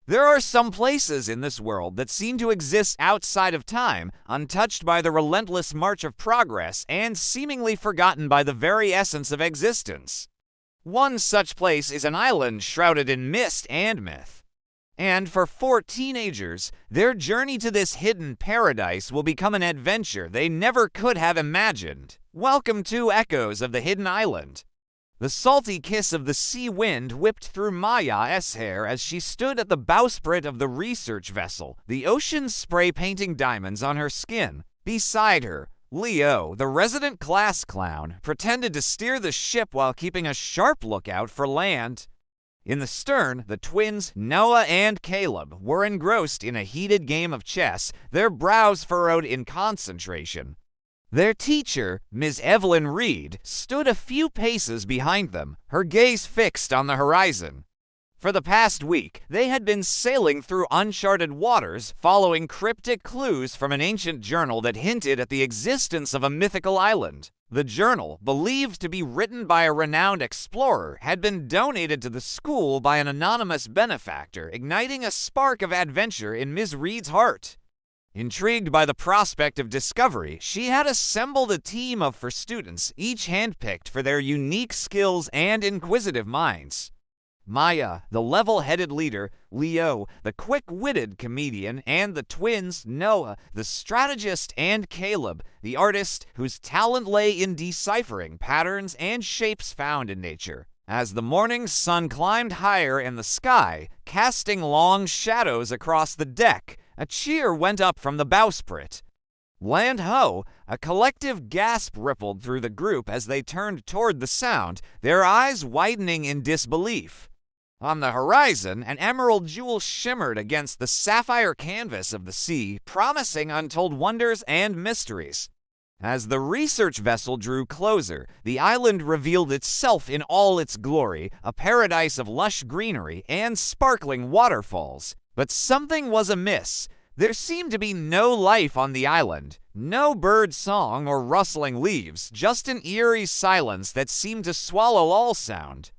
There are some places in this world that seem to exist outside of time, untouched by the relentless march of progress and seemingly forgotten by the very essence of existence. One such place is an island shrouded in mist and myth. And for 4 teenagers, their journey to this hidden paradise will become an adventure they never could have imagined. Welcome to Echoes of the Hidden Island. The salty kiss of the sea wind whipped through Maya's hair as she stood at the bowsprit of the research vessel, the ocean spray painting diamonds on her skin. Beside her, Leo, the resident class clown, pretended to steer the ship while keeping a sharp lookout for land. In the stern, the twins, Noah and Caleb, were engrossed in a heated game of chess, their brows furrowed in concentration. Their teacher, Ms. Evelyn Reed, stood a few paces behind them, her gaze fixed on the horizon. For the past week, they had been sailing through uncharted waters, following cryptic clues from an ancient journal that hinted at the existence of a mythical island. The journal, believed to be written by a renowned explorer, had been donated to the school by an anonymous benefactor, igniting a spark of adventure in Ms. Reed's heart. Intrigued by the prospect of discovery, she had assembled a team of 4 students, each handpicked for their unique skills and inquisitive minds. Maya, the level-headed leader, Leo, the quick-witted comedian, and the twins, Noah, the strategist, and Caleb, the artist whose talent lay in deciphering patterns and shapes found in nature. As the morning sun climbed higher in the sky, casting long shadows across the deck, a cheer went up from the bowsprit. Land ho! A collective gasp rippled through the group as they turned toward the sound, their eyes widening in disbelief. On the horizon, an emerald jewel shimmered against the sapphire canvas of the sea, promising untold wonders and mysteries. As the research vessel drew closer, the island revealed itself in all its glory, a paradise of lush greenery and sparkling waterfalls. But something was amiss. There seemed to be no life on the island, no bird song or rustling leaves, just an eerie silence that seemed to swallow all sound.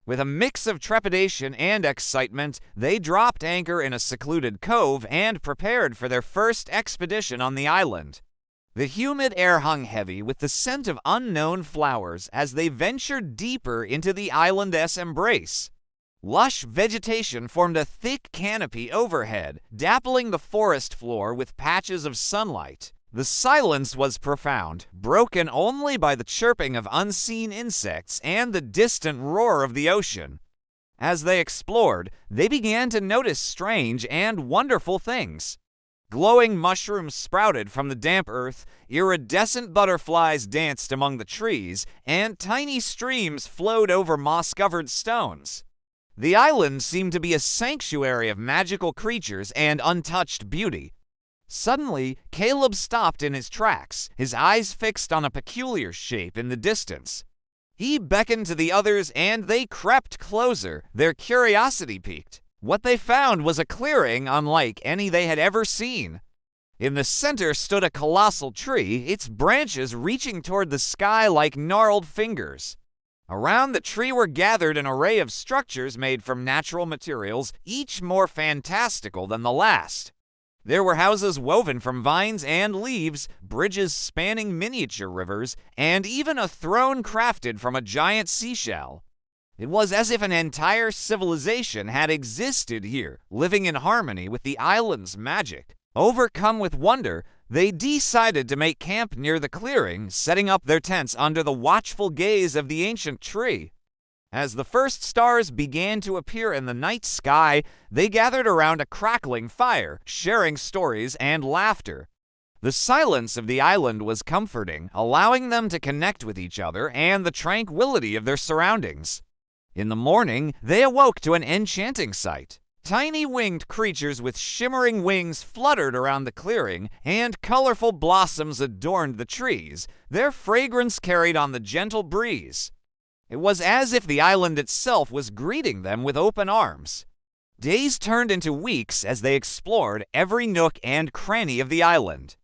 With a mix of trepidation and excitement, they dropped anchor in a secluded cove and prepared for their first expedition on the island. The humid air hung heavy with the scent of unknown flowers as they ventured deeper into the island's embrace. Lush vegetation formed a thick canopy overhead, dappling the forest floor with patches of sunlight. The silence was profound, broken only by the chirping of unseen insects and the distant roar of the ocean. As they explored, they began to notice strange and wonderful things. Glowing mushrooms sprouted from the damp earth, iridescent butterflies danced among the trees, and tiny streams flowed over moss-covered stones. The island seemed to be a sanctuary of magical creatures and untouched beauty. Suddenly, Caleb stopped in his tracks, his eyes fixed on a peculiar shape in the distance. He beckoned to the others and they crept closer, their curiosity piqued. What they found was a clearing unlike any they had ever seen. In the center stood a colossal tree, its branches reaching toward the sky like gnarled fingers. Around the tree were gathered an array of structures made from natural materials, each more fantastical than the last. There were houses woven from vines and leaves, bridges spanning miniature rivers, and even a throne crafted from a giant seashell. It was as if an entire civilization had existed here, living in harmony with the island's magic. Overcome with wonder, they decided to make camp near the clearing, setting up their tents under the watchful gaze of the ancient tree. As the first stars began to appear in the night sky, they gathered around a crackling fire, sharing stories and laughter. The silence of the island was comforting, allowing them to connect with each other and the tranquility of their surroundings. In the morning, they awoke to an enchanting sight. Tiny winged creatures with shimmering wings fluttered around the clearing, and colorful blossoms adorned the trees, their fragrance carried on the gentle breeze. It was as if the island itself was greeting them with open arms. Days turned into weeks as they explored every nook and cranny of the island.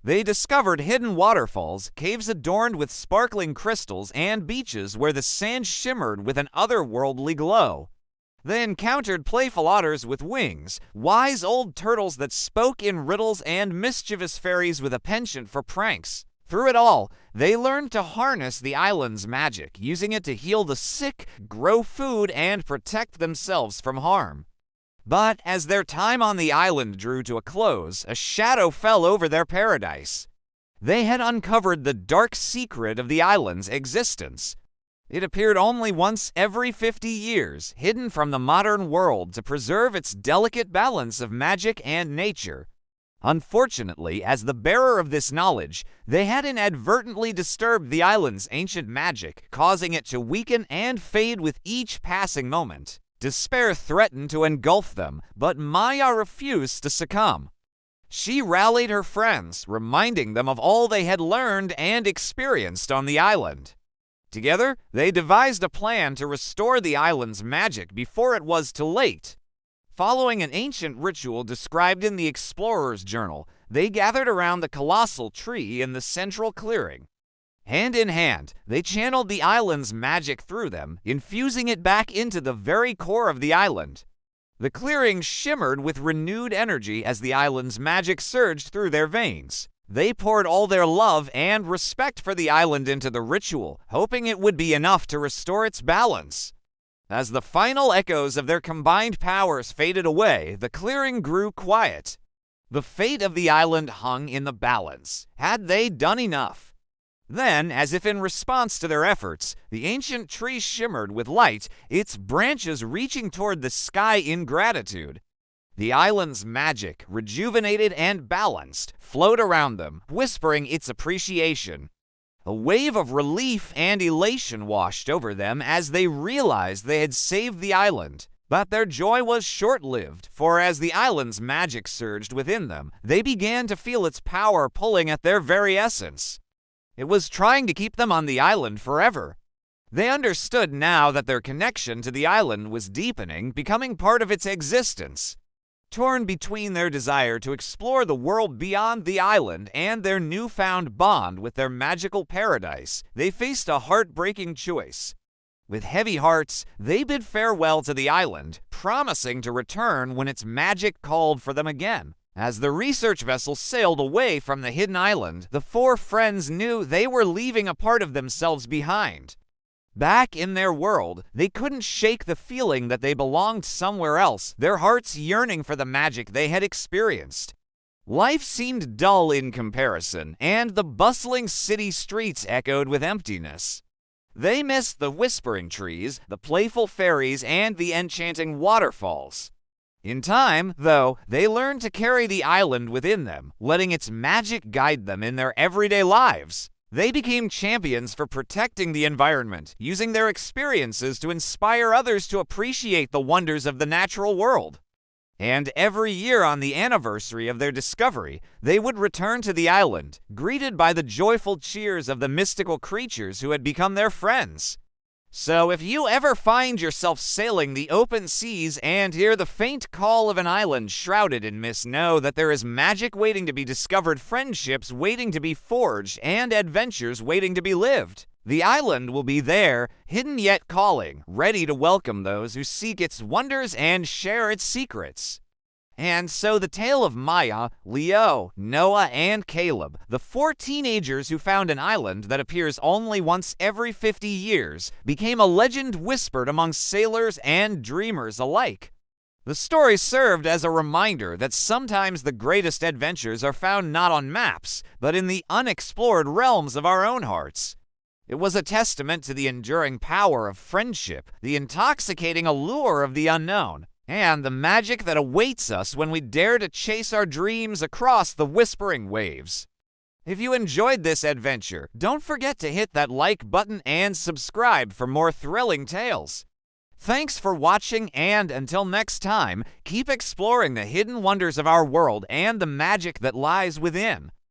They discovered hidden waterfalls, caves adorned with sparkling crystals, and beaches where the sand shimmered with an otherworldly glow. They encountered playful otters with wings, wise old turtles that spoke in riddles, and mischievous fairies with a penchant for pranks. Through it all, they learned to harness the island's magic, using it to heal the sick, grow food, and protect themselves from harm. But as their time on the island drew to a close, a shadow fell over their paradise. They had uncovered the dark secret of the island's existence. It appeared only once every 50 years, hidden from the modern world to preserve its delicate balance of magic and nature. Unfortunately, as the bearer of this knowledge, they had inadvertently disturbed the island's ancient magic, causing it to weaken and fade with each passing moment. Despair threatened to engulf them, but Maya refused to succumb. She rallied her friends, reminding them of all they had learned and experienced on the island. Together, they devised a plan to restore the island's magic before it was too late. Following an ancient ritual described in the Explorer's Journal, they gathered around the colossal tree in the central clearing. Hand in hand, they channeled the island's magic through them, infusing it back into the very core of the island. The clearing shimmered with renewed energy as the island's magic surged through their veins. They poured all their love and respect for the island into the ritual, hoping it would be enough to restore its balance. As the final echoes of their combined powers faded away, the clearing grew quiet. The fate of the island hung in the balance. Had they done enough? Then, as if in response to their efforts, the ancient tree shimmered with light, its branches reaching toward the sky in gratitude. The island's magic, rejuvenated and balanced, flowed around them, whispering its appreciation. A wave of relief and elation washed over them as they realized they had saved the island. But their joy was short-lived, for as the island's magic surged within them, they began to feel its power pulling at their very essence. It was trying to keep them on the island forever. They understood now that their connection to the island was deepening, becoming part of its existence. Torn between their desire to explore the world beyond the island and their newfound bond with their magical paradise, they faced a heartbreaking choice. With heavy hearts, they bid farewell to the island, promising to return when its magic called for them again. As the research vessel sailed away from the hidden island, the four friends knew they were leaving a part of themselves behind. Back in their world, they couldn't shake the feeling that they belonged somewhere else, their hearts yearning for the magic they had experienced. Life seemed dull in comparison, and the bustling city streets echoed with emptiness. They missed the whispering trees, the playful fairies, and the enchanting waterfalls. In time, though, they learned to carry the island within them, letting its magic guide them in their everyday lives. They became champions for protecting the environment, using their experiences to inspire others to appreciate the wonders of the natural world. And every year on the anniversary of their discovery, they would return to the island, greeted by the joyful cheers of the mystical creatures who had become their friends. So if you ever find yourself sailing the open seas and hear the faint call of an island shrouded in mist, know that there is magic waiting to be discovered, friendships waiting to be forged, and adventures waiting to be lived. The island will be there, hidden yet calling, ready to welcome those who seek its wonders and share its secrets. And so the tale of Maya, Leo, Noah, and Caleb, the four teenagers who found an island that appears only once every 50 years, became a legend whispered among sailors and dreamers alike. The story served as a reminder that sometimes the greatest adventures are found not on maps, but in the unexplored realms of our own hearts. It was a testament to the enduring power of friendship, the intoxicating allure of the unknown, and the magic that awaits us when we dare to chase our dreams across the whispering waves. If you enjoyed this adventure, don't forget to hit that like button and subscribe for more thrilling tales. Thanks for watching, and until next time, keep exploring the hidden wonders of our world and the magic that lies within.